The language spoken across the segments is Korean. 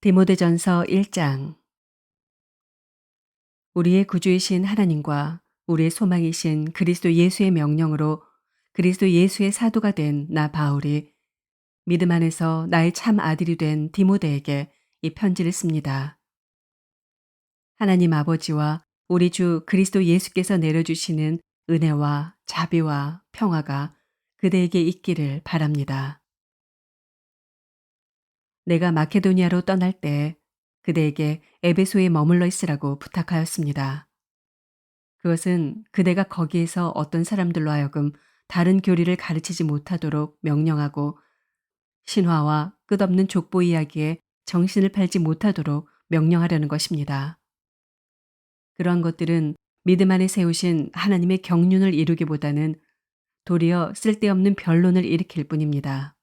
디모데전서 1장. 우리의 구주이신 하나님과 우리의 소망이신 그리스도 예수의 명령으로 그리스도 예수의 사도가 된 나 바울이 믿음 안에서 나의 참 아들이 된 디모데에게 이 편지를 씁니다. 하나님 아버지와 우리 주 그리스도 예수께서 내려주시는 은혜와 자비와 평화가 그대에게 있기를 바랍니다. 내가 마케도니아로 떠날 때 그대에게 에베소에 머물러 있으라고 부탁하였습니다. 그것은 그대가 거기에서 어떤 사람들로 하여금 다른 교리를 가르치지 못하도록 명령하고 신화와 끝없는 족보 이야기에 정신을 팔지 못하도록 명령하려는 것입니다. 그러한 것들은 믿음 안에 세우신 하나님의 경륜을 이루기보다는 도리어 쓸데없는 변론을 일으킬 뿐입니다.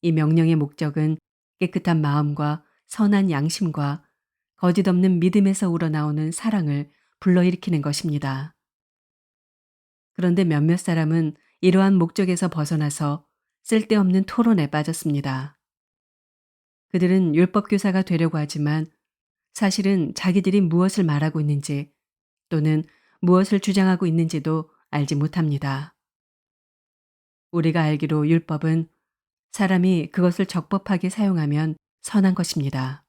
이 명령의 목적은 깨끗한 마음과 선한 양심과 거짓 없는 믿음에서 우러나오는 사랑을 불러일으키는 것입니다. 그런데 몇몇 사람은 이러한 목적에서 벗어나서 쓸데없는 토론에 빠졌습니다. 그들은 율법교사가 되려고 하지만 사실은 자기들이 무엇을 말하고 있는지 또는 무엇을 주장하고 있는지도 알지 못합니다. 우리가 알기로 율법은 사람이 그것을 적법하게 사용하면 선한 것입니다.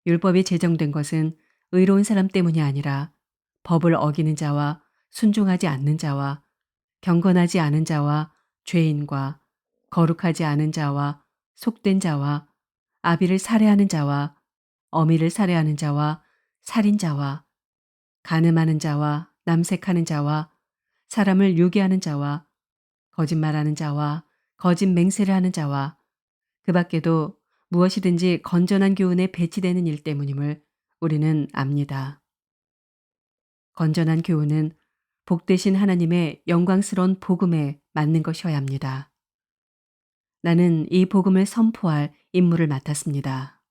율법이 제정된 것은 의로운 사람 때문이 아니라 법을 어기는 자와 순종하지 않는 자와 경건하지 않은 자와 죄인과 거룩하지 않은 자와 속된 자와 아비를 살해하는 자와 어미를 살해하는 자와 살인자와 간음하는 자와 남색하는 자와 사람을 유괴하는 자와 거짓말하는 자와 거짓 맹세를 하는 자와 그 밖에도 무엇이든지 건전한 교훈에 배치되는 일 때문임을 우리는 압니다. 건전한 교훈은 복되신 하나님의 영광스러운 복음에 맞는 것이어야 합니다. 나는 이 복음을 선포할 임무를 맡았습니다.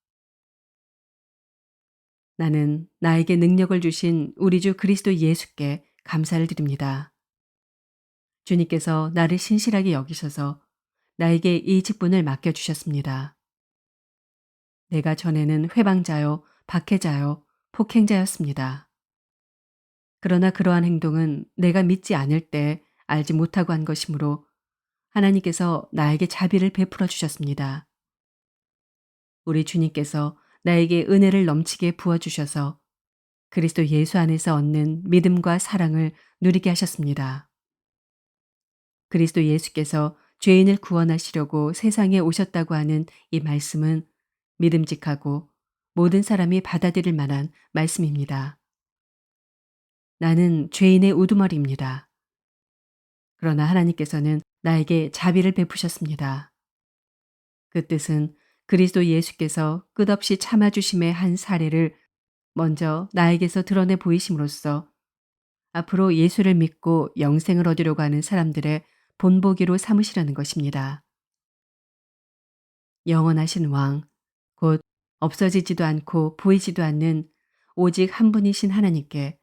나는 나에게 능력을 주신 우리 주 그리스도 예수께 감사를 드립니다. 주님께서 나를 신실하게 여기셔서 나에게 이 직분을 맡겨주셨습니다. 내가 전에는 회방자요, 박해자요, 폭행자였습니다. 그러나 그러한 행동은 내가 믿지 않을 때 알지 못하고 한 것이므로 하나님께서 나에게 자비를 베풀어 주셨습니다. 우리 주님께서 나에게 은혜를 넘치게 부어주셔서 그리스도 예수 안에서 얻는 믿음과 사랑을 누리게 하셨습니다. 그리스도 예수께서 죄인을 구원하시려고 세상에 오셨다고 하는 이 말씀은 믿음직하고 모든 사람이 받아들일 만한 말씀입니다. 나는 죄인의 우두머리입니다. 그러나 하나님께서는 나에게 자비를 베푸셨습니다. 그 뜻은 그리스도 예수께서 끝없이 참아주심의 한 사례를 먼저 나에게서 드러내 보이심으로써 앞으로 예수를 믿고 영생을 얻으려고 하는 사람들의 본보기로 삼으시려는 것입니다. 영원하신 왕, 곧 없어지지도 않고 보이지도 않는 오직 한 분이신 하나님께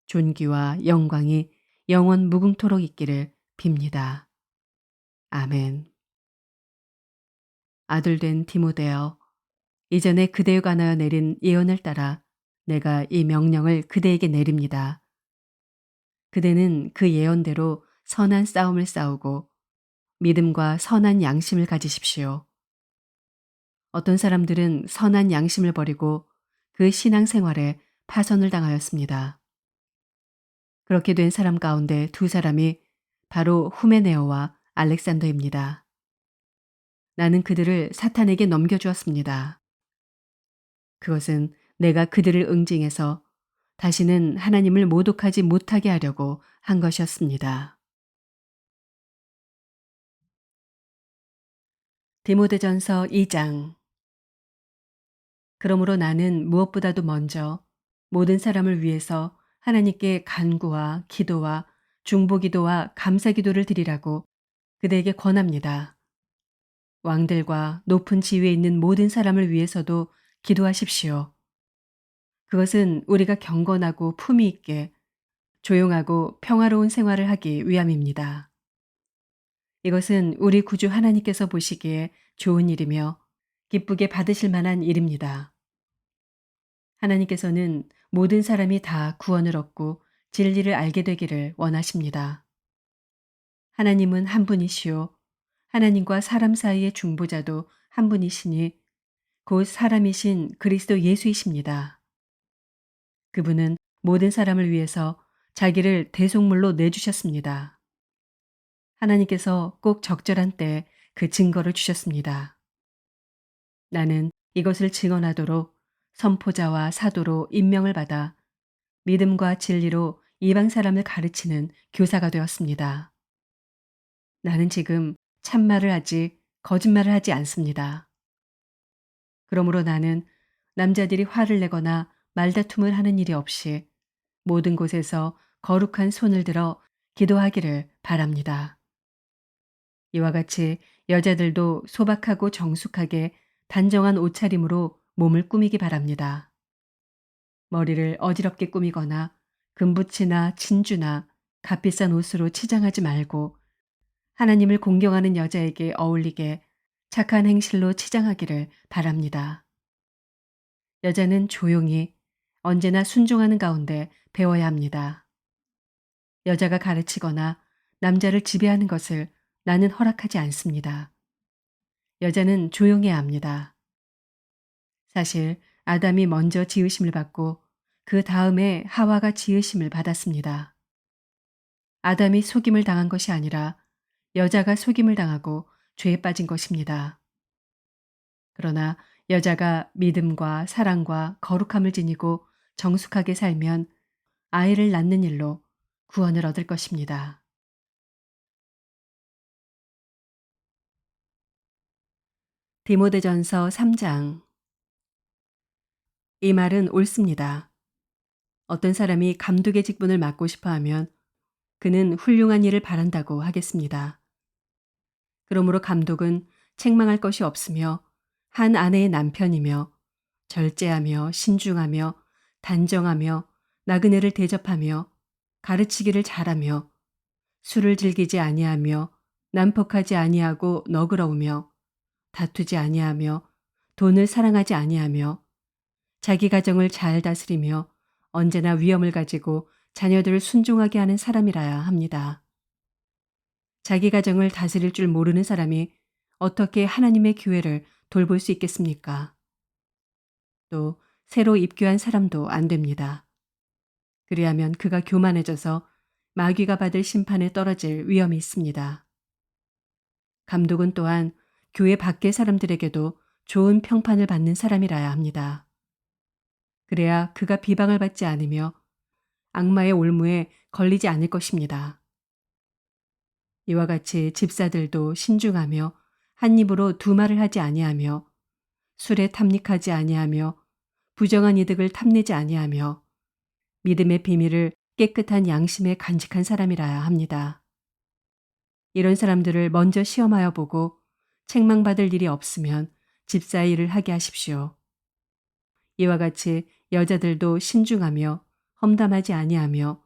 존귀와 영광이 영원 무궁토록 있기를 빕니다. 아멘. 아들 된 디모데여, 이전에 그대에 관하여 내린 예언을 따라 내가 이 명령을 그대에게 내립니다. 그대는 그 예언대로 선한 싸움을 싸우고 믿음과 선한 양심을 가지십시오. 어떤 사람들은 선한 양심을 버리고 그 신앙생활에 파선을 당하였습니다. 그렇게 된 사람 가운데 두 사람이 바로 후메네오와 알렉산더입니다. 나는 그들을 사탄에게 넘겨주었습니다. 그것은 내가 그들을 응징해서 다시는 하나님을 모독하지 못하게 하려고 한 것이었습니다. 디모데전서 2장. 그러므로 나는 무엇보다도 먼저 모든 사람을 위해서 하나님께 간구와 기도와 중보기도와 감사기도를 드리라고 그대에게 권합니다. 왕들과 높은 지위에 있는 모든 사람을 위해서도 기도하십시오. 그것은 우리가 경건하고 품위 있게 조용하고 평화로운 생활을 하기 위함입니다. 이것은 우리 구주 하나님께서 보시기에 좋은 일이며 기쁘게 받으실 만한 일입니다. 하나님께서는 모든 사람이 다 구원을 얻고 진리를 알게 되기를 원하십니다. 하나님은 한 분이시요. 하나님과 사람 사이의 중보자도 한 분이시니 곧 사람이신 그리스도 예수이십니다. 그분은 모든 사람을 위해서 자기를 대속물로 내주셨습니다. 하나님께서 꼭 적절한 때에 그 증거를 주셨습니다. 나는 이것을 증언하도록 선포자와 사도로 임명을 받아 믿음과 진리로 이방 사람을 가르치는 교사가 되었습니다. 나는 지금 참말을 하지 거짓말을 하지 않습니다. 그러므로 나는 남자들이 화를 내거나 말다툼을 하는 일이 없이 모든 곳에서 거룩한 손을 들어 기도하기를 바랍니다. 이와 같이 여자들도 소박하고 정숙하게 단정한 옷차림으로 몸을 꾸미기 바랍니다. 머리를 어지럽게 꾸미거나 금붙이나 진주나 값비싼 옷으로 치장하지 말고 하나님을 공경하는 여자에게 어울리게 착한 행실로 치장하기를 바랍니다. 여자는 조용히 언제나 순종하는 가운데 배워야 합니다. 여자가 가르치거나 남자를 지배하는 것을 나는 허락하지 않습니다. 여자는 조용해야 합니다. 사실 아담이 먼저 지으심을 받고 그 다음에 하와가 지으심을 받았습니다. 아담이 속임을 당한 것이 아니라 여자가 속임을 당하고 죄에 빠진 것입니다. 그러나 여자가 믿음과 사랑과 거룩함을 지니고 정숙하게 살면 아이를 낳는 일로 구원을 얻을 것입니다. 디모데전서 3장. 이 말은 옳습니다. 어떤 사람이 감독의 직분을 맡고 싶어 하면 그는 훌륭한 일을 바란다고 하겠습니다. 그러므로 감독은 책망할 것이 없으며 한 아내의 남편이며 절제하며 신중하며 단정하며 나그네를 대접하며 가르치기를 잘하며 술을 즐기지 아니하며 난폭하지 아니하고 너그러우며 다투지 아니하며 돈을 사랑하지 아니하며 자기 가정을 잘 다스리며 언제나 위엄을 가지고 자녀들을 순종하게 하는 사람이라야 합니다. 자기 가정을 다스릴 줄 모르는 사람이 어떻게 하나님의 교회를 돌볼 수 있겠습니까? 또 새로 입교한 사람도 안 됩니다. 그리하면 그가 교만해져서 마귀가 받을 심판에 떨어질 위험이 있습니다. 감독은 또한 교회 밖의 사람들에게도 좋은 평판을 받는 사람이라야 합니다. 그래야 그가 비방을 받지 않으며 악마의 올무에 걸리지 않을 것입니다. 이와 같이 집사들도 신중하며 한 입으로 두 말을 하지 아니하며 술에 탐닉하지 아니하며 부정한 이득을 탐내지 아니하며 믿음의 비밀을 깨끗한 양심에 간직한 사람이라야 합니다. 이런 사람들을 먼저 시험하여 보고 책망받을 일이 없으면 집사의 일을 하게 하십시오. 이와 같이 여자들도 신중하며 험담하지 아니하며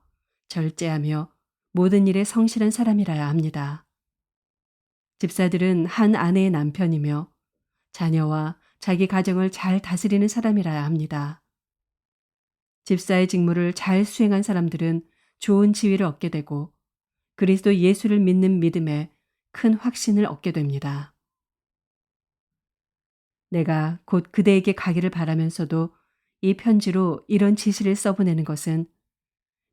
절제하며 모든 일에 성실한 사람이라야 합니다. 집사들은 한 아내의 남편이며 자녀와 자기 가정을 잘 다스리는 사람이라야 합니다. 집사의 직무를 잘 수행한 사람들은 좋은 지위를 얻게 되고 그리스도 예수를 믿는 믿음에 큰 확신을 얻게 됩니다. 내가 곧 그대에게 가기를 바라면서도 이 편지로 이런 지시를 써보내는 것은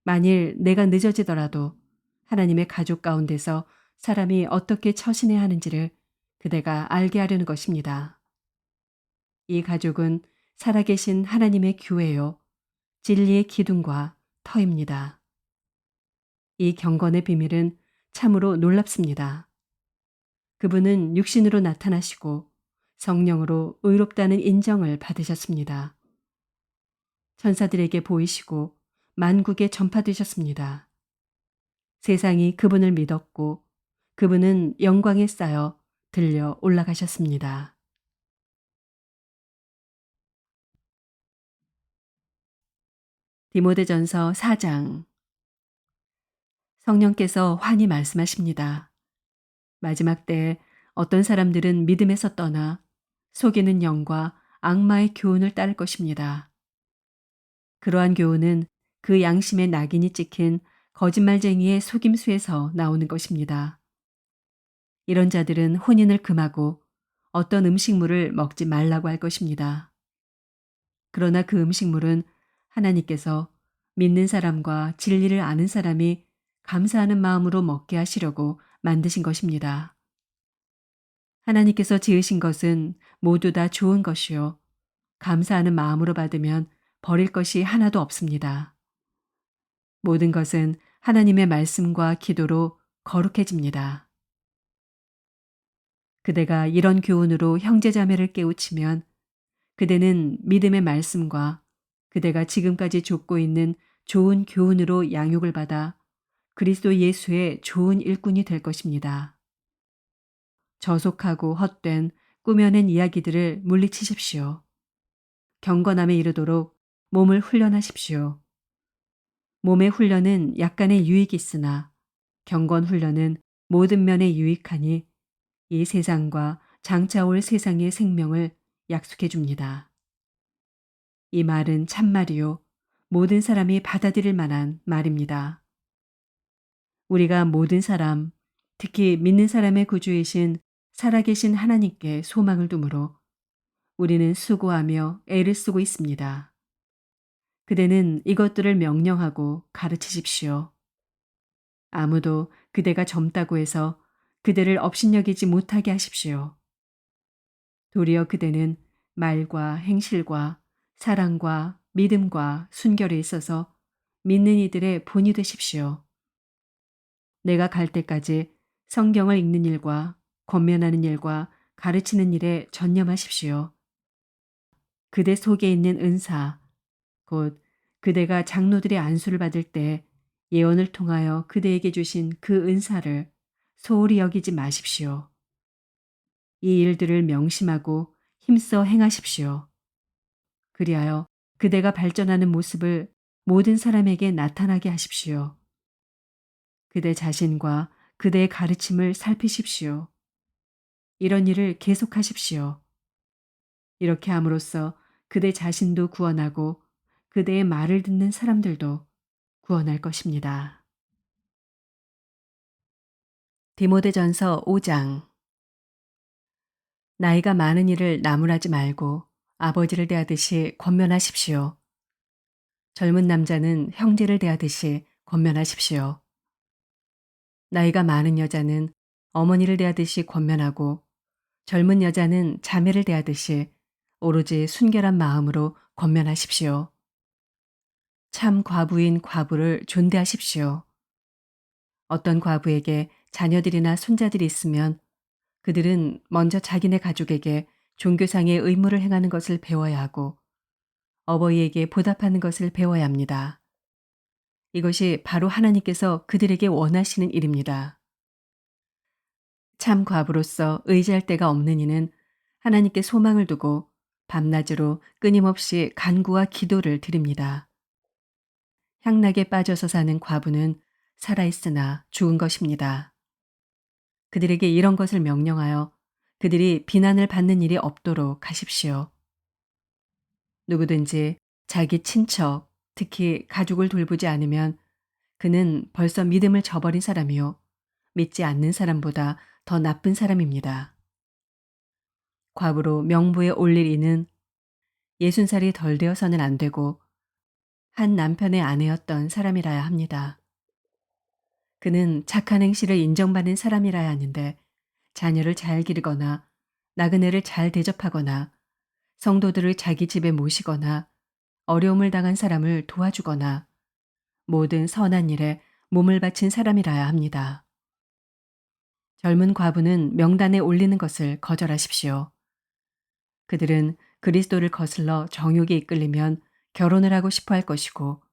만일 내가 늦어지더라도 하나님의 가족 가운데서 사람이 어떻게 처신해야 하는지를 그대가 알게 하려는 것입니다. 이 가족은 살아계신 하나님의 교회요, 진리의 기둥과 터입니다. 이 경건의 비밀은 참으로 놀랍습니다. 그분은 육신으로 나타나시고 성령으로 의롭다는 인정을 받으셨습니다. 천사들에게 보이시고 만국에 전파되셨습니다. 세상이 그분을 믿었고 그분은 영광에 쌓여 들려 올라가셨습니다. 디모데전서 4장. 성령께서 환히 말씀하십니다. 마지막 때에 어떤 사람들은 믿음에서 떠나 속이는 영과 악마의 교훈을 따를 것입니다. 그러한 교훈은 그 양심의 낙인이 찍힌 거짓말쟁이의 속임수에서 나오는 것입니다. 이런 자들은 혼인을 금하고 어떤 음식물을 먹지 말라고 할 것입니다. 그러나 그 음식물은 하나님께서 믿는 사람과 진리를 아는 사람이 감사하는 마음으로 먹게 하시려고 만드신 것입니다. 하나님께서 지으신 것은 모두 다 좋은 것이요. 감사하는 마음으로 받으면 버릴 것이 하나도 없습니다. 모든 것은 하나님의 말씀과 기도로 거룩해집니다. 그대가 이런 교훈으로 형제자매를 깨우치면 그대는 믿음의 말씀과 그대가 지금까지 좇고 있는 좋은 교훈으로 양육을 받아 그리스도 예수의 좋은 일꾼이 될 것입니다. 저속하고 헛된 꾸며낸 이야기들을 물리치십시오. 경건함에 이르도록 몸을 훈련하십시오. 몸의 훈련은 약간의 유익이 있으나 경건 훈련은 모든 면에 유익하니 이 세상과 장차 올 세상의 생명을 약속해 줍니다. 이 말은 참말이요. 모든 사람이 받아들일 만한 말입니다. 우리가 모든 사람, 특히 믿는 사람의 구주이신 살아계신 하나님께 소망을 두므로 우리는 수고하며 애를 쓰고 있습니다. 그대는 이것들을 명령하고 가르치십시오. 아무도 그대가 젊다고 해서 그대를 업신여기지 못하게 하십시오. 도리어 그대는 말과 행실과 사랑과 믿음과 순결에 있어서 믿는 이들의 본이 되십시오. 내가 갈 때까지 성경을 읽는 일과 권면하는 일과 가르치는 일에 전념하십시오. 그대 속에 있는 은사, 곧 그대가 장로들의 안수를 받을 때 예언을 통하여 그대에게 주신 그 은사를 소홀히 여기지 마십시오. 이 일들을 명심하고 힘써 행하십시오. 그리하여 그대가 발전하는 모습을 모든 사람에게 나타나게 하십시오. 그대 자신과 그대의 가르침을 살피십시오. 이런 일을 계속하십시오. 이렇게 함으로써 그대 자신도 구원하고 그대의 말을 듣는 사람들도 구원할 것입니다. 디모데전서 5장. 나이가 많은 이를 나무라지 말고 아버지를 대하듯이 권면하십시오. 젊은 남자는 형제를 대하듯이 권면하십시오. 나이가 많은 여자는 어머니를 대하듯이 권면하고 젊은 여자는 자매를 대하듯이 오로지 순결한 마음으로 권면하십시오. 참 과부인 과부를 존대하십시오. 어떤 과부에게 자녀들이나 손자들이 있으면 그들은 먼저 자기네 가족에게 종교상의 의무를 행하는 것을 배워야 하고 어버이에게 보답하는 것을 배워야 합니다. 이것이 바로 하나님께서 그들에게 원하시는 일입니다. 참 과부로서 의지할 데가 없는 이는 하나님께 소망을 두고 밤낮으로 끊임없이 간구와 기도를 드립니다. 향락에 빠져서 사는 과부는 살아있으나 죽은 것입니다. 그들에게 이런 것을 명령하여 그들이 비난을 받는 일이 없도록 하십시오. 누구든지 자기 친척, 특히 가족을 돌보지 않으면 그는 벌써 믿음을 저버린 사람이요. 믿지 않는 사람보다 더 나쁜 사람입니다. 과부로 명부에 올릴 이는 60살이 덜 되어서는 안 되고 한 남편의 아내였던 사람이라야 합니다. 그는 착한 행실을 인정받는 사람이라야 하는데 자녀를 잘 기르거나 나그네를 잘 대접하거나 성도들을 자기 집에 모시거나 어려움을 당한 사람을 도와주거나 모든 선한 일에 몸을 바친 사람이라야 합니다. 젊은 과부는 명단에 올리는 것을 거절하십시오. 그들은 그리스도를 거슬러 정욕에 이끌리면 결혼을 하고 싶어 할 것이고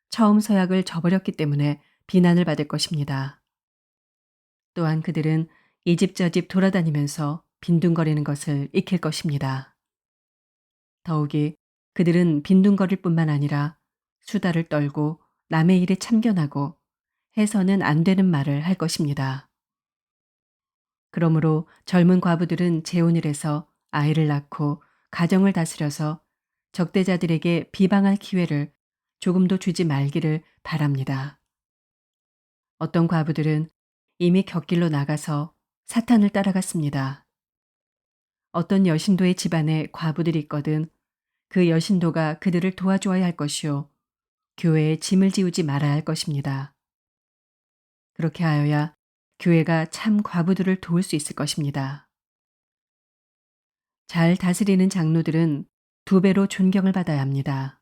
처음 서약을 저버렸기 때문에 비난을 받을 것입니다. 또한 그들은 이 집 저 집 돌아다니면서 빈둥거리는 것을 익힐 것입니다. 더욱이 그들은 빈둥거릴 뿐만 아니라 수다를 떨고 남의 일에 참견하고 해서는 안 되는 말을 할 것입니다. 그러므로 젊은 과부들은 재혼을 해서 아이를 낳고 가정을 다스려서 적대자들에게 비방할 기회를 조금도 주지 말기를 바랍니다. 어떤 과부들은 이미 곁길로 나가서 사탄을 따라갔습니다. 어떤 여신도의 집안에 과부들이 있거든 그 여신도가 그들을 도와주어야 할 것이요 교회에 짐을 지우지 말아야 할 것입니다. 그렇게 하여야 교회가 참 과부들을 도울 수 있을 것입니다. 잘 다스리는 장로들은 두 배로 존경을 받아야 합니다.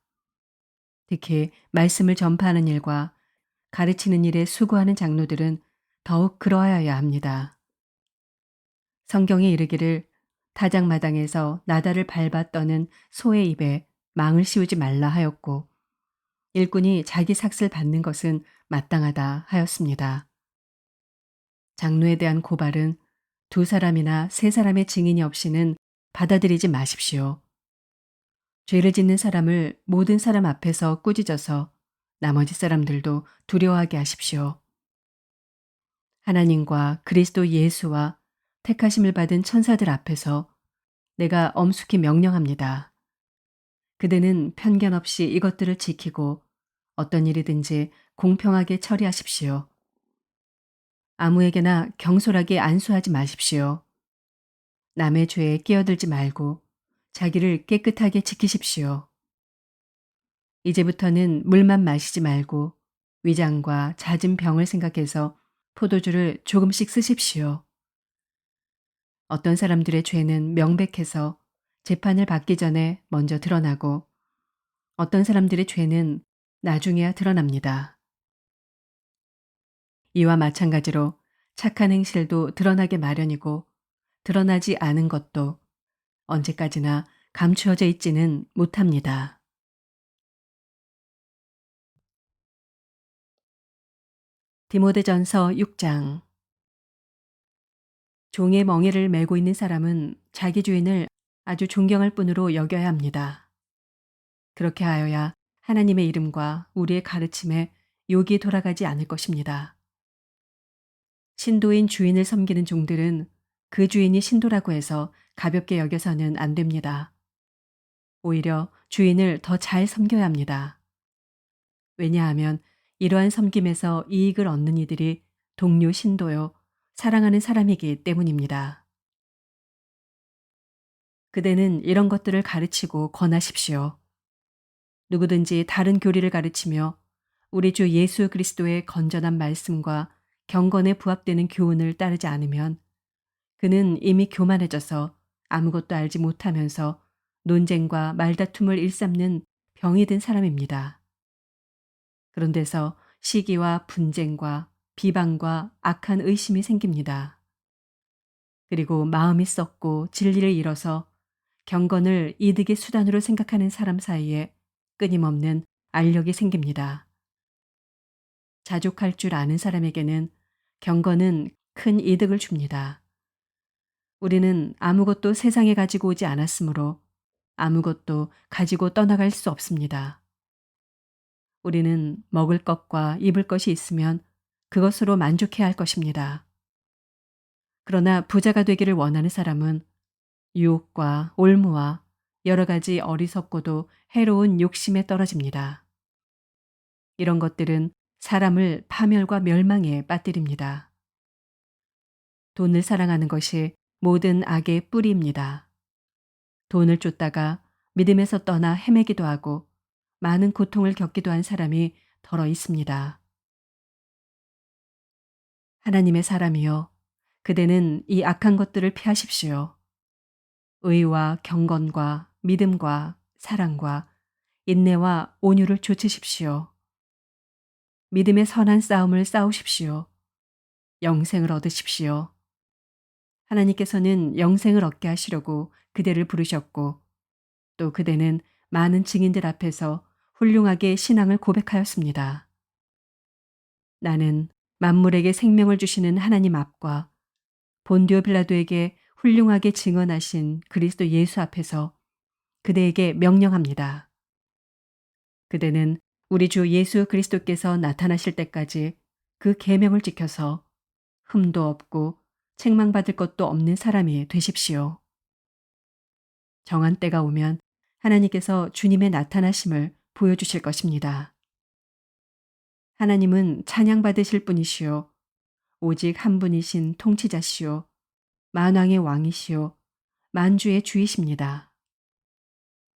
특히 말씀을 전파하는 일과 가르치는 일에 수고하는 장로들은 더욱 그러하여야 합니다. 성경에 이르기를 타작마당에서 나다를 밟아 떠는 소의 입에 망을 씌우지 말라 하였고 일꾼이 자기 삭슬 받는 것은 마땅하다 하였습니다. 장로에 대한 고발은 두 사람이나 세 사람의 증인이 없이는 받아들이지 마십시오. 죄를 짓는 사람을 모든 사람 앞에서 꾸짖어서 나머지 사람들도 두려워하게 하십시오. 하나님과 그리스도 예수와 택하심을 받은 천사들 앞에서 내가 엄숙히 명령합니다. 그대는 편견 없이 이것들을 지키고 어떤 일이든지 공평하게 처리하십시오. 아무에게나 경솔하게 안수하지 마십시오. 남의 죄에 끼어들지 말고 자기를 깨끗하게 지키십시오. 이제부터는 물만 마시지 말고 위장과 잦은 병을 생각해서 포도주를 조금씩 쓰십시오. 어떤 사람들의 죄는 명백해서 재판을 받기 전에 먼저 드러나고 어떤 사람들의 죄는 나중에야 드러납니다. 이와 마찬가지로 착한 행실도 드러나게 마련이고 드러나지 않은 것도 언제까지나 감추어져 있지는 못합니다. 디모데전서 6장. 종의 멍에를 메고 있는 사람은 자기 주인을 아주 존경할 뿐으로 여겨야 합니다. 그렇게 하여야 하나님의 이름과 우리의 가르침에 욕이 돌아가지 않을 것입니다. 신도인 주인을 섬기는 종들은 그 주인이 신도라고 해서 가볍게 여겨서는 안 됩니다. 오히려 주인을 더 잘 섬겨야 합니다. 왜냐하면 이러한 섬김에서 이익을 얻는 이들이 동료 신도요, 사랑하는 사람이기 때문입니다. 그대는 이런 것들을 가르치고 권하십시오. 누구든지 다른 교리를 가르치며 우리 주 예수 그리스도의 건전한 말씀과 경건에 부합되는 교훈을 따르지 않으면 그는 이미 교만해져서 아무것도 알지 못하면서 논쟁과 말다툼을 일삼는 병이 든 사람입니다. 그런 데서 시기와 분쟁과 비방과 악한 의심이 생깁니다. 그리고 마음이 썩고 진리를 잃어서 경건을 이득의 수단으로 생각하는 사람 사이에 끊임없는 알력이 생깁니다. 자족할 줄 아는 사람에게는 경건은 큰 이득을 줍니다. 우리는 아무것도 세상에 가지고 오지 않았으므로 아무것도 가지고 떠나갈 수 없습니다. 우리는 먹을 것과 입을 것이 있으면 그것으로 만족해야 할 것입니다. 그러나 부자가 되기를 원하는 사람은 유혹과 올무와 여러 가지 어리석고도 해로운 욕심에 떨어집니다. 이런 것들은 사람을 파멸과 멸망에 빠뜨립니다. 돈을 사랑하는 것이 모든 악의 뿌리입니다. 돈을 쫓다가 믿음에서 떠나 헤매기도 하고 많은 고통을 겪기도 한 사람이 더러 있습니다. 하나님의 사람이여, 그대는 이 악한 것들을 피하십시오. 의와 경건과 믿음과 사랑과 인내와 온유를 좇으십시오. 믿음의 선한 싸움을 싸우십시오. 영생을 얻으십시오. 하나님께서는 영생을 얻게 하시려고 그대를 부르셨고 또 그대는 많은 증인들 앞에서 훌륭하게 신앙을 고백하였습니다. 나는 만물에게 생명을 주시는 하나님 앞과 본디오 빌라도에게 훌륭하게 증언하신 그리스도 예수 앞에서 그대에게 명령합니다. 그대는 우리 주 예수 그리스도께서 나타나실 때까지 그 계명을 지켜서 흠도 없고 책망받을 것도 없는 사람이 되십시오. 정한 때가 오면 하나님께서 주님의 나타나심을 보여주실 것입니다. 하나님은 찬양받으실 분이시요 오직 한 분이신 통치자시요 만왕의 왕이시요 만주의 주이십니다.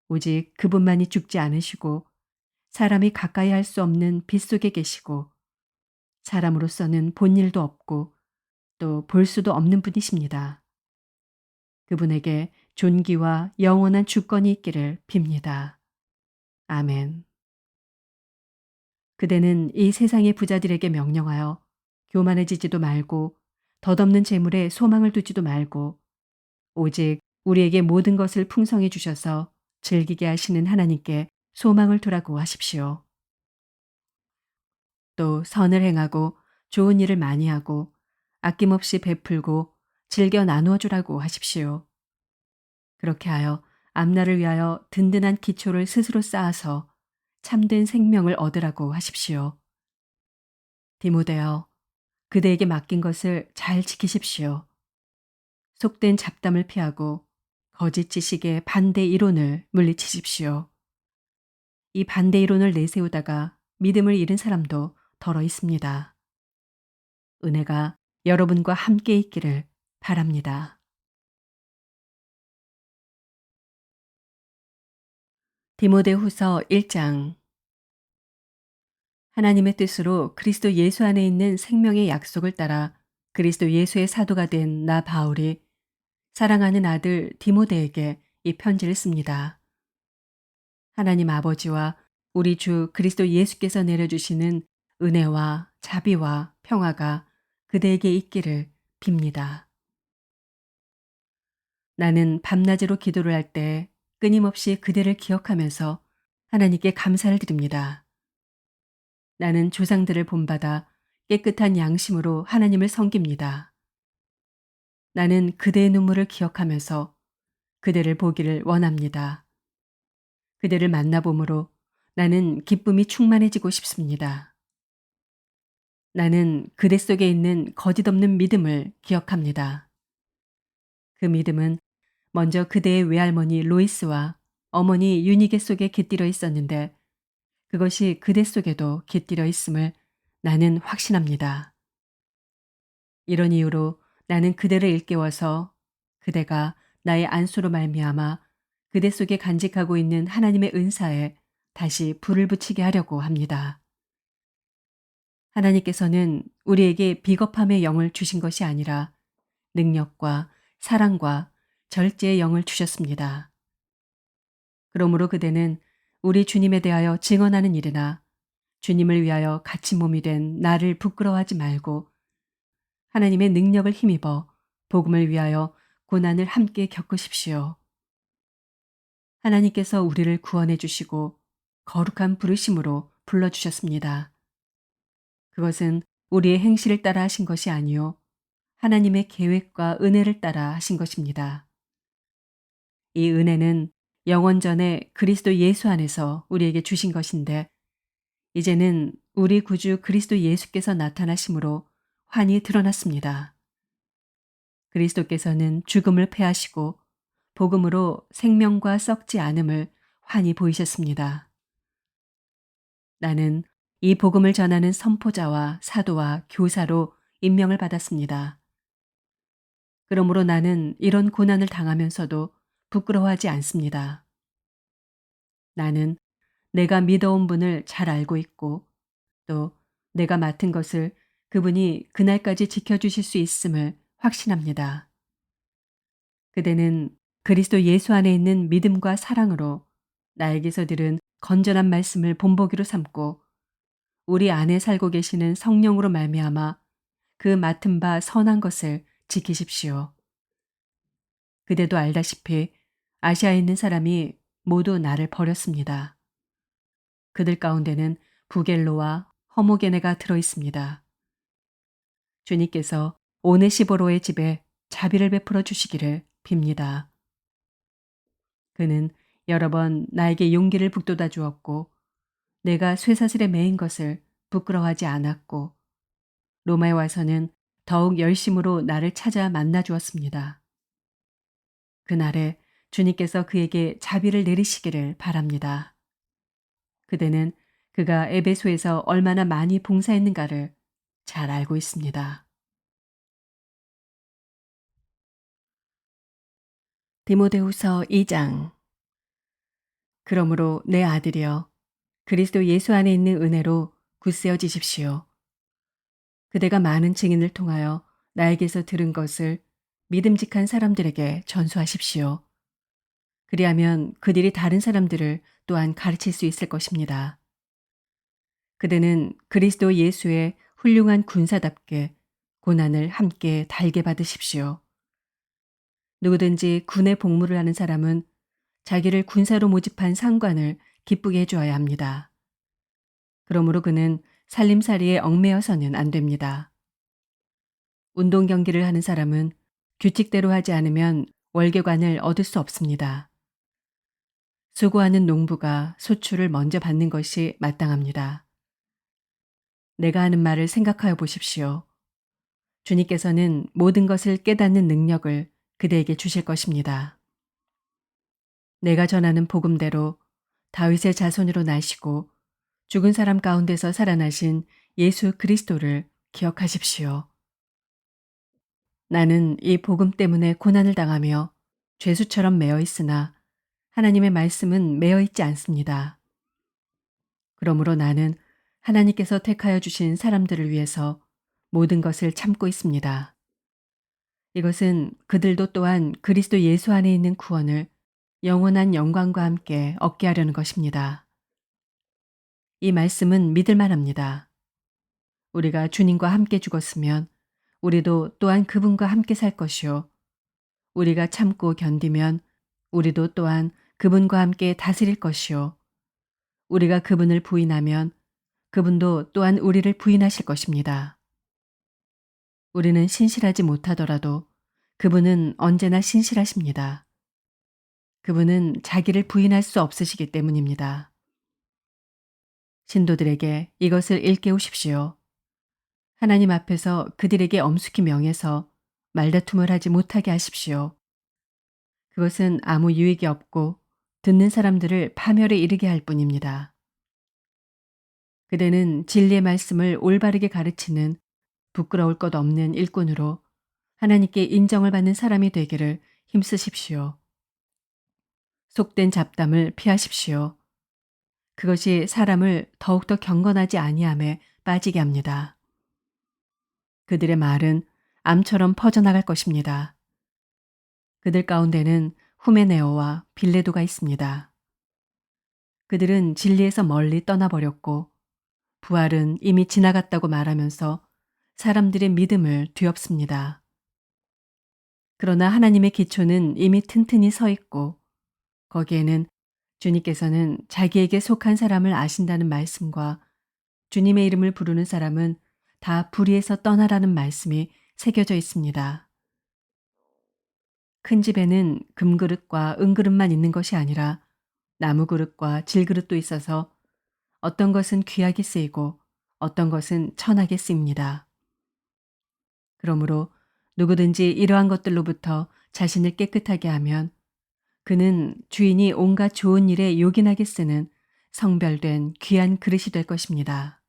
오직 그분만이 죽지 않으시고 사람이 가까이 할 수 없는 빛 속에 계시고 사람으로서는 본 일도 없고 또 볼 수도 없는 분이십니다. 그분에게 존귀와 영원한 주권이 있기를 빕니다. 아멘. 그대는 이 세상의 부자들에게 명령하여 교만해지지도 말고 덧없는 재물에 소망을 두지도 말고 오직 우리에게 모든 것을 풍성해 주셔서 즐기게 하시는 하나님께 소망을 두라고 하십시오. 또 선을 행하고 좋은 일을 많이 하고 아낌없이 베풀고 즐겨 나누어 주라고 하십시오. 그렇게 하여 앞날을 위하여 든든한 기초를 스스로 쌓아서 참된 생명을 얻으라고 하십시오. 디모데여, 그대에게 맡긴 것을 잘 지키십시오. 속된 잡담을 피하고 거짓 지식의 반대 이론을 물리치십시오. 이 반대 이론을 내세우다가 믿음을 잃은 사람도 더러 있습니다. 은혜가 여러분과 함께 있기를 바랍니다. 디모데후서 1장. 하나님의 뜻으로 그리스도 예수 안에 있는 생명의 약속을 따라 그리스도 예수의 사도가 된 나 바울이 사랑하는 아들 디모데에게 이 편지를 씁니다. 하나님 아버지와 우리 주 그리스도 예수께서 내려주시는 은혜와 자비와 평화가 그대에게 있기를 빕니다. 나는 밤낮으로 기도를 할 때 끊임없이 그대를 기억하면서 하나님께 감사를 드립니다. 나는 조상들을 본받아 깨끗한 양심으로 하나님을 섬깁니다. 나는 그대의 눈물을 기억하면서 그대를 보기를 원합니다. 그대를 만나봄으로 나는 기쁨이 충만해지고 싶습니다. 나는 그대 속에 있는 거짓 없는 믿음을 기억합니다. 그 믿음은 먼저 그대의 외할머니 로이스와 어머니 유니게 속에 깃들어 있었는데 그것이 그대 속에도 깃들어 있음을 나는 확신합니다. 이런 이유로 나는 그대를 일깨워서 그대가 나의 안수로 말미암아 그대 속에 간직하고 있는 하나님의 은사에 다시 불을 붙이게 하려고 합니다. 하나님께서는 우리에게 비겁함의 영을 주신 것이 아니라 능력과 사랑과 절제의 영을 주셨습니다. 그러므로 그대는 우리 주님에 대하여 증언하는 일이나 주님을 위하여 갇힌 몸이 된 나를 부끄러워하지 말고 하나님의 능력을 힘입어 복음을 위하여 고난을 함께 겪으십시오. 하나님께서 우리를 구원해 주시고 거룩한 부르심으로 불러주셨습니다. 그것은 우리의 행실을 따라 하신 것이 아니요 하나님의 계획과 은혜를 따라 하신 것입니다. 이 은혜는 영원 전에 그리스도 예수 안에서 우리에게 주신 것인데 이제는 우리 구주 그리스도 예수께서 나타나심으로 환히 드러났습니다. 그리스도께서는 죽음을 패하시고 복음으로 생명과 썩지 않음을 환히 보이셨습니다. 나는 이 복음을 전하는 선포자와 사도와 교사로 임명을 받았습니다. 그러므로 나는 이런 고난을 당하면서도 부끄러워하지 않습니다. 나는 내가 믿어온 분을 잘 알고 있고 또 내가 맡은 것을 그분이 그날까지 지켜주실 수 있음을 확신합니다. 그대는 그리스도 예수 안에 있는 믿음과 사랑으로 나에게서 들은 건전한 말씀을 본보기로 삼고 우리 안에 살고 계시는 성령으로 말미암아 그 맡은 바 선한 것을 지키십시오. 그대도 알다시피 아시아에 있는 사람이 모두 나를 버렸습니다. 그들 가운데는 부겔로와 허모게네가 들어 있습니다. 주님께서 오네시보로의 집에 자비를 베풀어 주시기를 빕니다. 그는 여러 번 나에게 용기를 북돋아 주었고 내가 쇠사슬에 매인 것을 부끄러워하지 않았고 로마에 와서는 더욱 열심으로 나를 찾아 만나 주었습니다. 그날에 주님께서 그에게 자비를 내리시기를 바랍니다. 그대는 그가 에베소에서 얼마나 많이 봉사했는가를 잘 알고 있습니다. 디모데후서 2장. 그러므로 내 아들이여 그리스도 예수 안에 있는 은혜로 굳세어지십시오. 그대가 많은 증인을 통하여 나에게서 들은 것을 믿음직한 사람들에게 전수하십시오. 그리하면 그들이 다른 사람들을 또한 가르칠 수 있을 것입니다. 그대는 그리스도 예수의 훌륭한 군사답게 고난을 함께 달게 받으십시오. 누구든지 군에 복무를 하는 사람은 자기를 군사로 모집한 상관을 기쁘게 해주어야 합니다. 그러므로 그는 살림살이에 얽매여서는 안 됩니다. 운동 경기를 하는 사람은 규칙대로 하지 않으면 월계관을 얻을 수 없습니다. 수고하는 농부가 소출을 먼저 받는 것이 마땅합니다. 내가 하는 말을 생각하여 보십시오. 주님께서는 모든 것을 깨닫는 능력을 그대에게 주실 것입니다. 내가 전하는 복음대로 다윗의 자손으로 나시고 죽은 사람 가운데서 살아나신 예수 그리스도를 기억하십시오. 나는 이 복음 때문에 고난을 당하며 죄수처럼 매어 있으나 하나님의 말씀은 매어 있지 않습니다. 그러므로 나는 하나님께서 택하여 주신 사람들을 위해서 모든 것을 참고 있습니다. 이것은 그들도 또한 그리스도 예수 안에 있는 구원을 영원한 영광과 함께 얻게 하려는 것입니다. 이 말씀은 믿을 만합니다. 우리가 주님과 함께 죽었으면 우리도 또한 그분과 함께 살 것이요. 우리가 참고 견디면 우리도 또한 그분과 함께 다스릴 것이요. 우리가 그분을 부인하면 그분도 또한 우리를 부인하실 것입니다. 우리는 신실하지 못하더라도 그분은 언제나 신실하십니다. 그분은 자기를 부인할 수 없으시기 때문입니다. 신도들에게 이것을 일깨우십시오. 하나님 앞에서 그들에게 엄숙히 명해서 말다툼을 하지 못하게 하십시오. 그것은 아무 유익이 없고 듣는 사람들을 파멸에 이르게 할 뿐입니다. 그대는 진리의 말씀을 올바르게 가르치는 부끄러울 것 없는 일꾼으로 하나님께 인정을 받는 사람이 되기를 힘쓰십시오. 속된 잡담을 피하십시오. 그것이 사람을 더욱더 경건하지 아니함에 빠지게 합니다. 그들의 말은 암처럼 퍼져나갈 것입니다. 그들 가운데는 후메네오와 빌레도가 있습니다. 그들은 진리에서 멀리 떠나버렸고 부활은 이미 지나갔다고 말하면서 사람들의 믿음을 뒤엎습니다. 그러나 하나님의 기초는 이미 튼튼히 서 있고 거기에는 주님께서는 자기에게 속한 사람을 아신다는 말씀과 주님의 이름을 부르는 사람은 다 불의에서 떠나라는 말씀이 새겨져 있습니다. 큰 집에는 금그릇과 은그릇만 있는 것이 아니라 나무그릇과 질그릇도 있어서 어떤 것은 귀하게 쓰이고 어떤 것은 천하게 쓰입니다. 그러므로 누구든지 이러한 것들로부터 자신을 깨끗하게 하면 그는 주인이 온갖 좋은 일에 요긴하게 쓰는 성별된 귀한 그릇이 될 것입니다.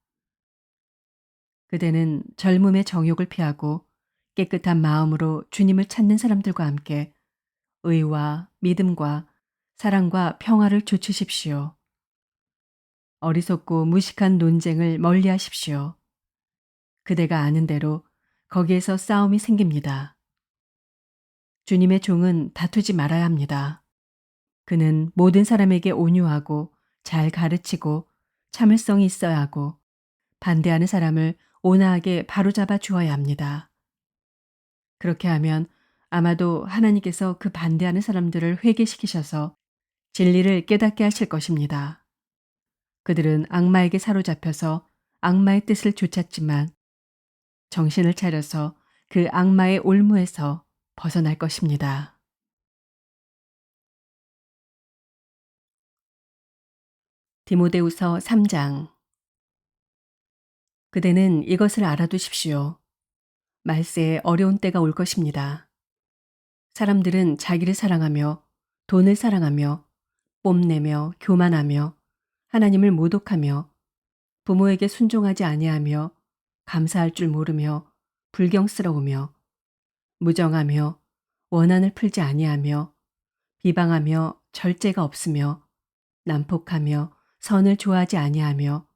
그대는 젊음의 정욕을 피하고 깨끗한 마음으로 주님을 찾는 사람들과 함께 의와 믿음과 사랑과 평화를 조추십시오. 어리석고 무식한 논쟁을 멀리하십시오. 그대가 아는 대로 거기에서 싸움이 생깁니다. 주님의 종은 다투지 말아야 합니다. 그는 모든 사람에게 온유하고 잘 가르치고 참을성이 있어야 하고 반대하는 사람을 온화하게 바로잡아 주어야 합니다. 그렇게 하면 아마도 하나님께서 그 반대하는 사람들을 회개시키셔서 진리를 깨닫게 하실 것입니다. 그들은 악마에게 사로잡혀서 악마의 뜻을 쫓았지만 정신을 차려서 그 악마의 올무에서 벗어날 것입니다. 디모데후서 3장. 그대는 이것을 알아두십시오. 말세에 어려운 때가 올 것입니다. 사람들은 자기를 사랑하며 돈을 사랑하며 뽐내며 교만하며 하나님을 모독하며 부모에게 순종하지 아니하며 감사할 줄 모르며 불경스러우며 무정하며 원한을 풀지 아니하며 비방하며 절제가 없으며 난폭하며 선을 좋아하지 아니하며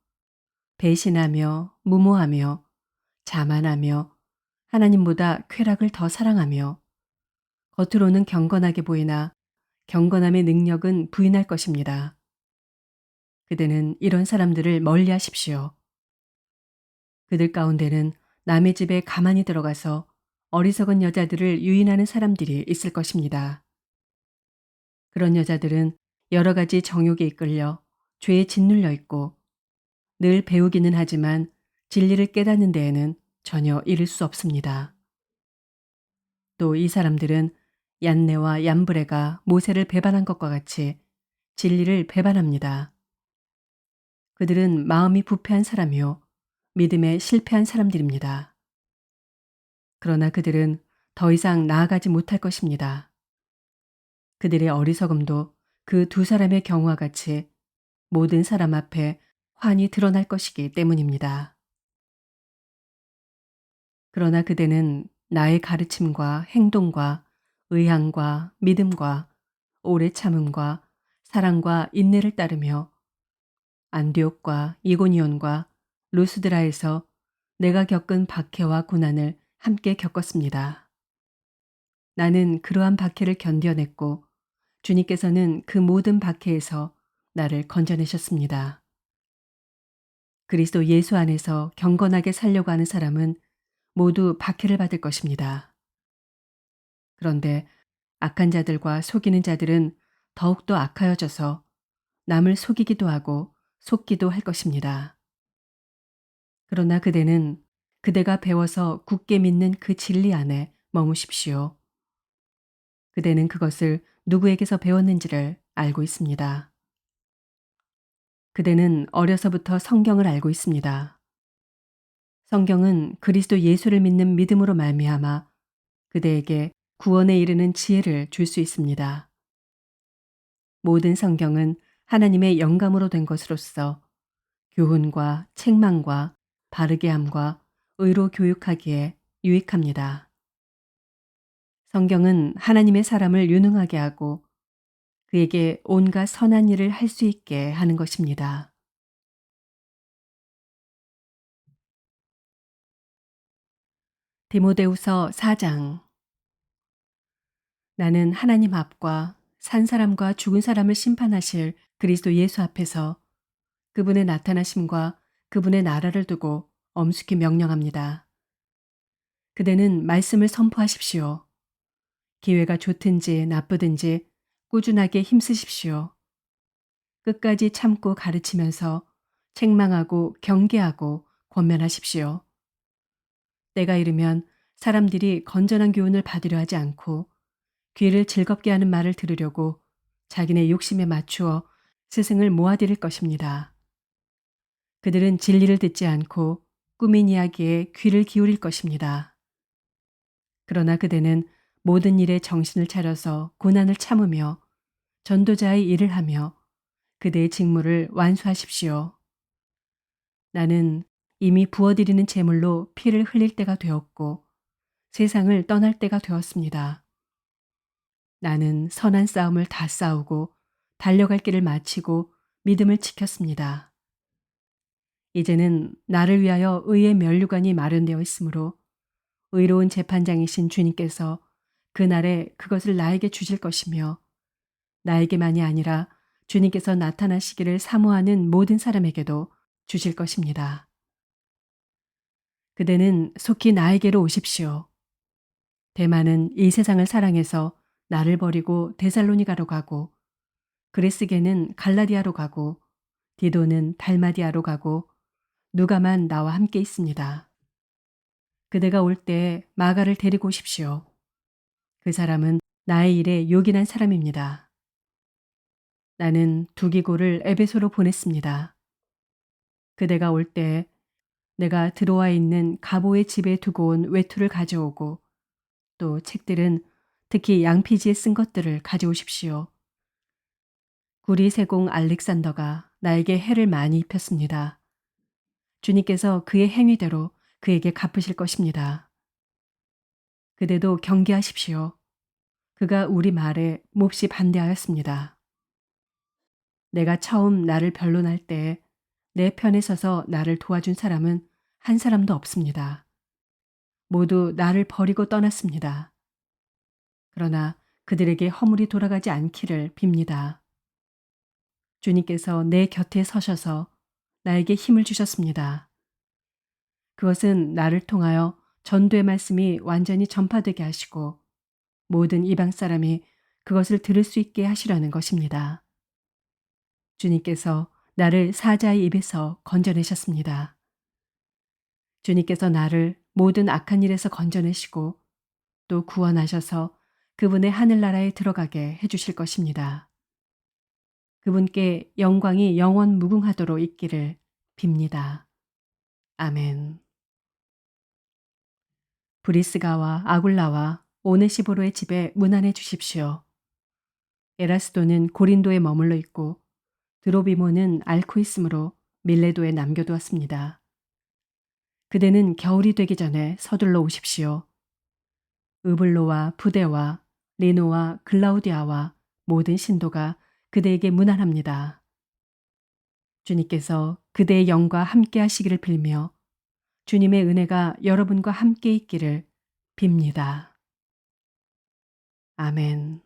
배신하며 무모하며 자만하며 하나님보다 쾌락을 더 사랑하며 겉으로는 경건하게 보이나 경건함의 능력은 부인할 것입니다. 그대는 이런 사람들을 멀리 하십시오. 그들 가운데는 남의 집에 가만히 들어가서 어리석은 여자들을 유인하는 사람들이 있을 것입니다. 그런 여자들은 여러 가지 정욕에 이끌려 죄에 짓눌려 있고 늘 배우기는 하지만 진리를 깨닫는 데에는 전혀 이를 수 없습니다. 또 이 사람들은 얀네와 얀브레가 모세를 배반한 것과 같이 진리를 배반합니다. 그들은 마음이 부패한 사람이요 믿음에 실패한 사람들입니다. 그러나 그들은 더 이상 나아가지 못할 것입니다. 그들의 어리석음도 그 두 사람의 경우와 같이 모든 사람 앞에 환히 드러날 것이기 때문입니다. 그러나 그대는 나의 가르침과 행동과 의향과 믿음과 오래 참음과 사랑과 인내를 따르며 안디옥과 이고니온과 루스드라에서 내가 겪은 박해와 고난을 함께 겪었습니다. 나는 그러한 박해를 견뎌냈고 주님께서는 그 모든 박해에서 나를 건져내셨습니다. 그리스도 예수 안에서 경건하게 살려고 하는 사람은 모두 박해를 받을 것입니다. 그런데 악한 자들과 속이는 자들은 더욱더 악하여져서 남을 속이기도 하고 속기도 할 것입니다. 그러나 그대는 그대가 배워서 굳게 믿는 그 진리 안에 머무십시오. 그대는 그것을 누구에게서 배웠는지를 알고 있습니다. 그대는 어려서부터 성경을 알고 있습니다. 성경은 그리스도 예수를 믿는 믿음으로 말미암아 그대에게 구원에 이르는 지혜를 줄 수 있습니다. 모든 성경은 하나님의 영감으로 된 것으로서 교훈과 책망과 바르게 함과 의로 교육하기에 유익합니다. 성경은 하나님의 사람을 유능하게 하고 그에게 온갖 선한 일을 할 수 있게 하는 것입니다. 디모데후서 4장. 나는 하나님 앞과 산 사람과 죽은 사람을 심판하실 그리스도 예수 앞에서 그분의 나타나심과 그분의 나라를 두고 엄숙히 명령합니다. 그대는 말씀을 선포하십시오. 기회가 좋든지 나쁘든지 꾸준하게 힘쓰십시오. 끝까지 참고 가르치면서 책망하고 경계하고 권면하십시오. 때가 이르면 사람들이 건전한 교훈을 받으려 하지 않고 귀를 즐겁게 하는 말을 들으려고 자기네 욕심에 맞추어 스승을 모아들일 것입니다. 그들은 진리를 듣지 않고 꾸민 이야기에 귀를 기울일 것입니다. 그러나 그대는 모든 일에 정신을 차려서 고난을 참으며 전도자의 일을 하며 그대의 직무를 완수하십시오. 나는 이미 부어드리는 제물로 피를 흘릴 때가 되었고 세상을 떠날 때가 되었습니다. 나는 선한 싸움을 다 싸우고 달려갈 길을 마치고 믿음을 지켰습니다. 이제는 나를 위하여 의의 면류관이 마련되어 있으므로 의로운 재판장이신 주님께서 그날에 그것을 나에게 주실 것이며 나에게만이 아니라 주님께서 나타나시기를 사모하는 모든 사람에게도 주실 것입니다. 그대는 속히 나에게로 오십시오. 대만은 이 세상을 사랑해서 나를 버리고 데살로니가로 가고 그레스게는 갈라디아로 가고 디도는 달마디아로 가고 누가만 나와 함께 있습니다. 그대가 올 때 마가를 데리고 오십시오. 그 사람은 나의 일에 요긴한 사람입니다. 나는 두기고를 에베소로 보냈습니다. 그대가 올 때 내가 들어와 있는 가보의 집에 두고 온 외투를 가져오고 또 책들은 특히 양피지에 쓴 것들을 가져오십시오. 구리세공 알렉산더가 나에게 해를 많이 입혔습니다. 주님께서 그의 행위대로 그에게 갚으실 것입니다. 그대도 경계하십시오. 그가 우리 말에 몹시 반대하였습니다. 내가 처음 나를 변론할 때 내 편에 서서 나를 도와준 사람은 한 사람도 없습니다. 모두 나를 버리고 떠났습니다. 그러나 그들에게 허물이 돌아가지 않기를 빕니다. 주님께서 내 곁에 서셔서 나에게 힘을 주셨습니다. 그것은 나를 통하여 전도의 말씀이 완전히 전파되게 하시고 모든 이방 사람이 그것을 들을 수 있게 하시려는 것입니다. 주님께서 나를 사자의 입에서 건져내셨습니다. 주님께서 나를 모든 악한 일에서 건져내시고 또 구원하셔서 그분의 하늘나라에 들어가게 해주실 것입니다. 그분께 영광이 영원 무궁하도록 있기를 빕니다. 아멘. 브리스가와 아굴라와 오네시보로의 집에 문안해 주십시오. 에라스도는 고린도에 머물러 있고 드로비모는 앓고 있으므로 밀레도에 남겨두었습니다. 그대는 겨울이 되기 전에 서둘러 오십시오. 으블로와 부데와 리노와 글라우디아와 모든 신도가 그대에게 문안합니다. 주님께서 그대의 영과 함께 하시기를 빌며 주님의 은혜가 여러분과 함께 있기를 빕니다. 아멘.